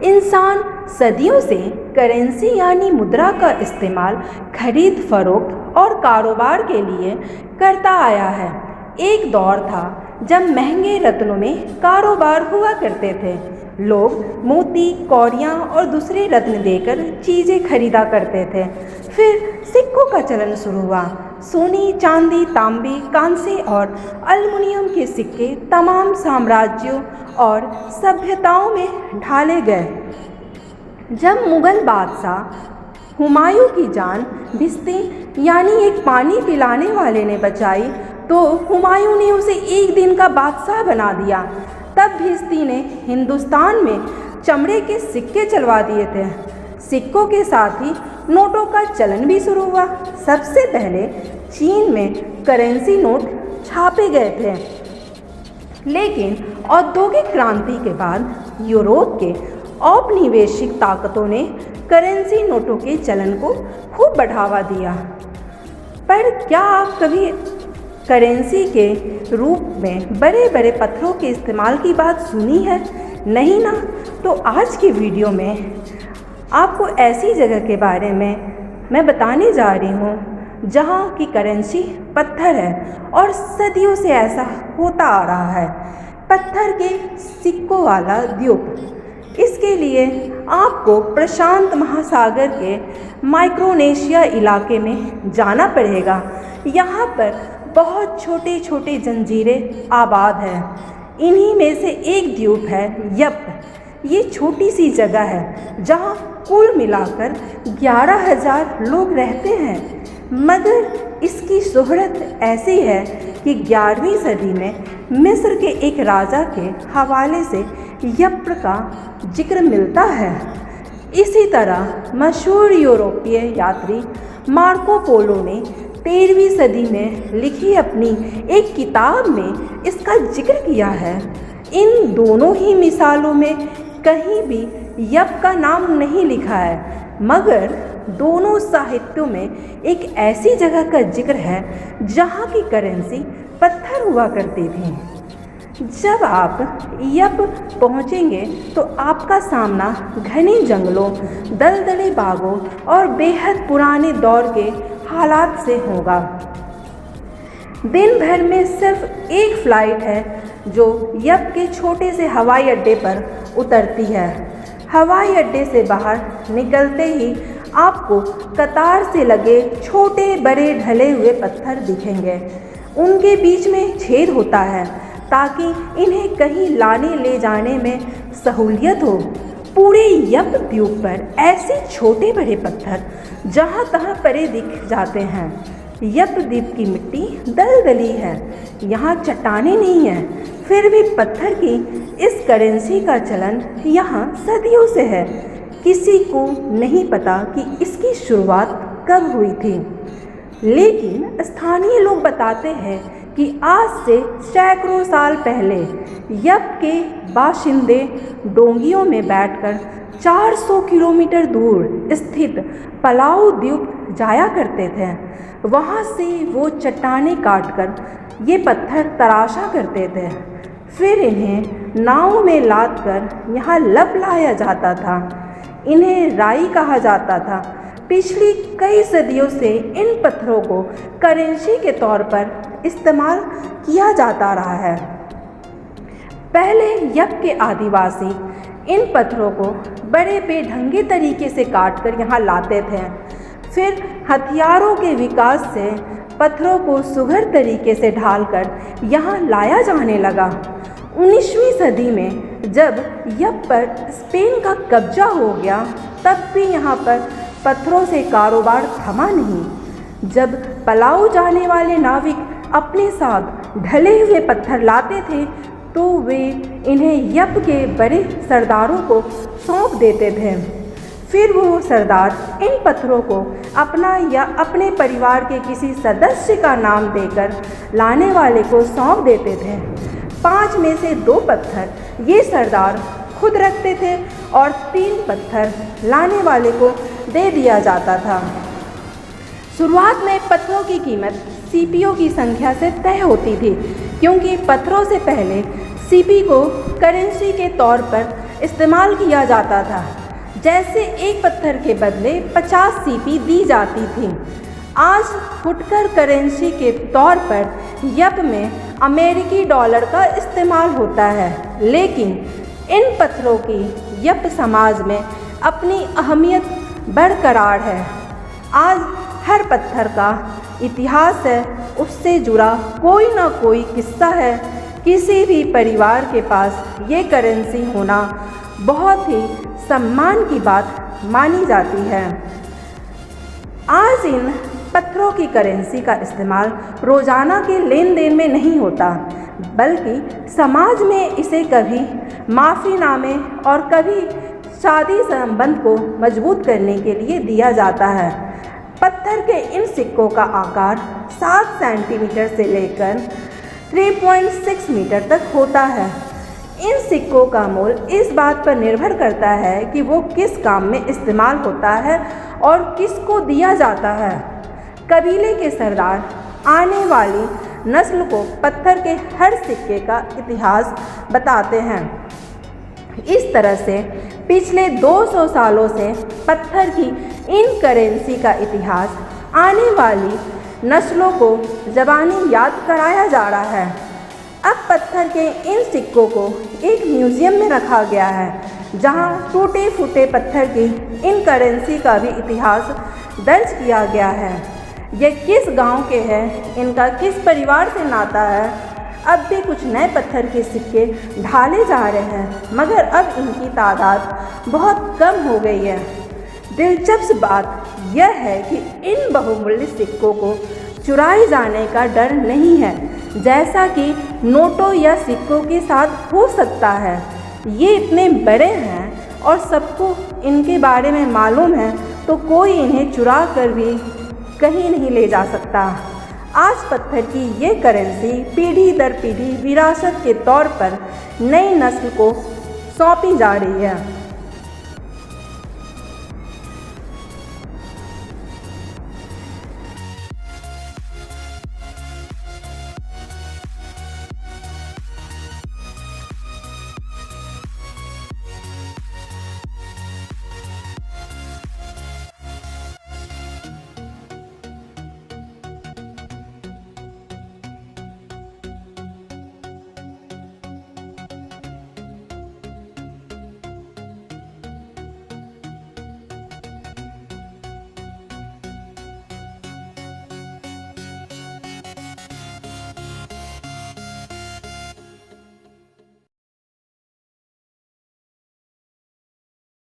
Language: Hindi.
इंसान सदियों से करेंसी यानी मुद्रा का इस्तेमाल खरीद फरोख्त और कारोबार के लिए करता आया है। एक दौर था जब महंगे रत्नों में कारोबार हुआ करते थे। लोग मोती, कौड़ियाँ और दूसरे रत्न देकर चीज़ें खरीदा करते थे। फिर सिक्कों का चलन शुरू हुआ। सोने, चांदी, तांबे, कांसे और एल्युमिनियम के सिक्के तमाम साम्राज्यों और सभ्यताओं में ढाले गए। जब मुग़ल बादशाह हुमायूं की जान भिश्ती यानी एक पानी पिलाने वाले ने बचाई तो हुमायूं ने उसे एक दिन का बादशाह बना दिया। तब भिश्ती ने हिंदुस्तान में चमड़े के सिक्के चलवा दिए थे। सिक्कों के साथ ही नोटों का चलन भी शुरू हुआ। सबसे पहले चीन में करेंसी नोट छापे गए थे, लेकिन औद्योगिक क्रांति के बाद यूरोप के औपनिवेशिक ताकतों ने करेंसी नोटों के चलन को खूब बढ़ावा दिया। पर क्या आप कभी करेंसी के रूप में बड़े बड़े पत्थरों के इस्तेमाल की बात सुनी है? नहीं ना? तो आज की वीडियो में आपको ऐसी जगह के बारे में मैं बताने जा रही हूँ जहाँ की करेंसी पत्थर है और सदियों से ऐसा होता आ रहा है। पत्थर के सिक्कों वाला द्वीप। इसके लिए आपको प्रशांत महासागर के माइक्रोनेशिया इलाके में जाना पड़ेगा। यहाँ पर बहुत छोटे छोटे जंजीरें आबाद हैं। इन्हीं में से एक द्वीप है यप। ये छोटी सी जगह है जहाँ कुल मिलाकर 11,000 लोग रहते हैं। मगर इसकी शोहरत ऐसी है कि 11वीं सदी में मिस्र के एक राजा के हवाले से यप का जिक्र मिलता है। इसी तरह मशहूर यूरोपीय यात्री मार्को पोलो ने 13वीं सदी में लिखी अपनी एक किताब में इसका जिक्र किया है। इन दोनों ही मिसालों में कहीं भी यप का नाम नहीं लिखा है, मगर दोनों साहित्यों में एक ऐसी जगह का जिक्र है जहाँ की करेंसी पत्थर हुआ करती थी। जब आप यप पहुँचेंगे तो आपका सामना घने जंगलों, दलदले बागों और बेहद पुराने दौर के हालात से होगा। दिन भर में सिर्फ एक फ़्लाइट है जो यप के छोटे से हवाई अड्डे पर उतरती है। हवाई अड्डे से बाहर निकलते ही आपको कतार से लगे छोटे बड़े ढले हुए पत्थर दिखेंगे। उनके बीच में छेद होता है ताकि इन्हें कहीं लाने ले जाने में सहूलियत हो। पूरे यप द्वीप पर ऐसे छोटे बड़े पत्थर जहाँ तहाँ पड़े दिख जाते हैं। यप द्वीप की मिट्टी दलदली है, यहाँ चट्टानें नहीं हैं, फिर भी पत्थर की इस करेंसी का चलन यहाँ सदियों से है। किसी को नहीं पता कि इसकी शुरुआत कब हुई थी, लेकिन स्थानीय लोग बताते हैं कि आज से सैकड़ों साल पहले यप के बाशिंदे डोंगियों में बैठकर 400 किलोमीटर दूर स्थित पलाऊ द्वीप जाया करते थे। वहाँ से वो चट्टानें काटकर ये पत्थर तराशा करते थे। फिर इन्हें नाव में लाद कर यहाँ लब लाया जाता था। इन्हें राई कहा जाता था। पिछली कई सदियों से इन पत्थरों को करेंसी के तौर पर इस्तेमाल किया जाता रहा है। पहले यप के आदिवासी इन पत्थरों को बड़े बेढंगे तरीके से काटकर यहाँ लाते थे। फिर हथियारों के विकास से पत्थरों को सुघड़ तरीके से ढालकर यहाँ लाया जाने लगा। 19वीं सदी में जब यप पर स्पेन का कब्जा हो गया, तब भी यहाँ पर पत्थरों से कारोबार थमा नहीं। जब पलाऊ जाने वाले नाविक अपने साथ ढले हुए पत्थर लाते थे तो वे इन्हें यप के बड़े सरदारों को सौंप देते थे। फिर वो सरदार इन पत्थरों को अपना या अपने परिवार के किसी सदस्य का नाम देकर लाने वाले को सौंप देते थे। 5 में से 2 पत्थर ये सरदार खुद रखते थे और 3 पत्थर लाने वाले को दे दिया जाता था। शुरुआत में पत्थरों की कीमत सीपियों की संख्या से तय होती थी, क्योंकि पत्थरों से पहले सीपी को करेंसी के तौर पर इस्तेमाल किया जाता था। जैसे एक पत्थर के बदले 50 सीपी दी जाती थी। आज फुटकर करेंसी के तौर पर यप में अमेरिकी डॉलर का इस्तेमाल होता है, लेकिन इन पत्थरों की यप समाज में अपनी अहमियत बरकरार है। आज हर पत्थर का इतिहास है, उससे जुड़ा कोई ना कोई किस्सा है। किसी भी परिवार के पास ये करेंसी होना बहुत ही सम्मान की बात मानी जाती है। आज इन पत्थरों की करेंसी का इस्तेमाल रोज़ाना के लेन देन में नहीं होता, बल्कि समाज में इसे कभी माफ़ीनामे और कभी शादी संबंध को मजबूत करने के लिए दिया जाता है। पत्थर के इन सिक्कों का आकार 7 सेंटीमीटर से लेकर 3.6 मीटर तक होता है। इन सिक्कों का मूल इस बात पर निर्भर करता है कि वो किस काम में इस्तेमाल होता है और किसको दिया जाता है। कबीले के सरदार आने वाली नस्ल को पत्थर के हर सिक्के का इतिहास बताते हैं। इस तरह से पिछले 200 सालों से पत्थर की इन करेंसी का इतिहास आने वाली नस्लों को ज़बानी याद कराया जा रहा है। अब पत्थर के इन सिक्कों को एक म्यूज़ियम में रखा गया है, जहां टूटे फूटे पत्थर की इन करेंसी का भी इतिहास दर्ज किया गया है। ये किस गांव के हैं, इनका किस परिवार से नाता है। अब भी कुछ नए पत्थर के सिक्के ढाले जा रहे हैं, मगर अब इनकी तादाद बहुत कम हो गई है। दिलचस्प बात यह है कि इन बहुमूल्य सिक्कों को चुराए जाने का डर नहीं है, जैसा कि नोटों या सिक्कों के साथ हो सकता है। ये इतने बड़े हैं और सबको इनके बारे में मालूम है, तो कोई इन्हें चुरा कर भी कहीं नहीं ले जा सकता। आज पत्थर की ये करेंसी पीढ़ी दर पीढ़ी विरासत के तौर पर नई नस्ल को सौंपी जा रही है।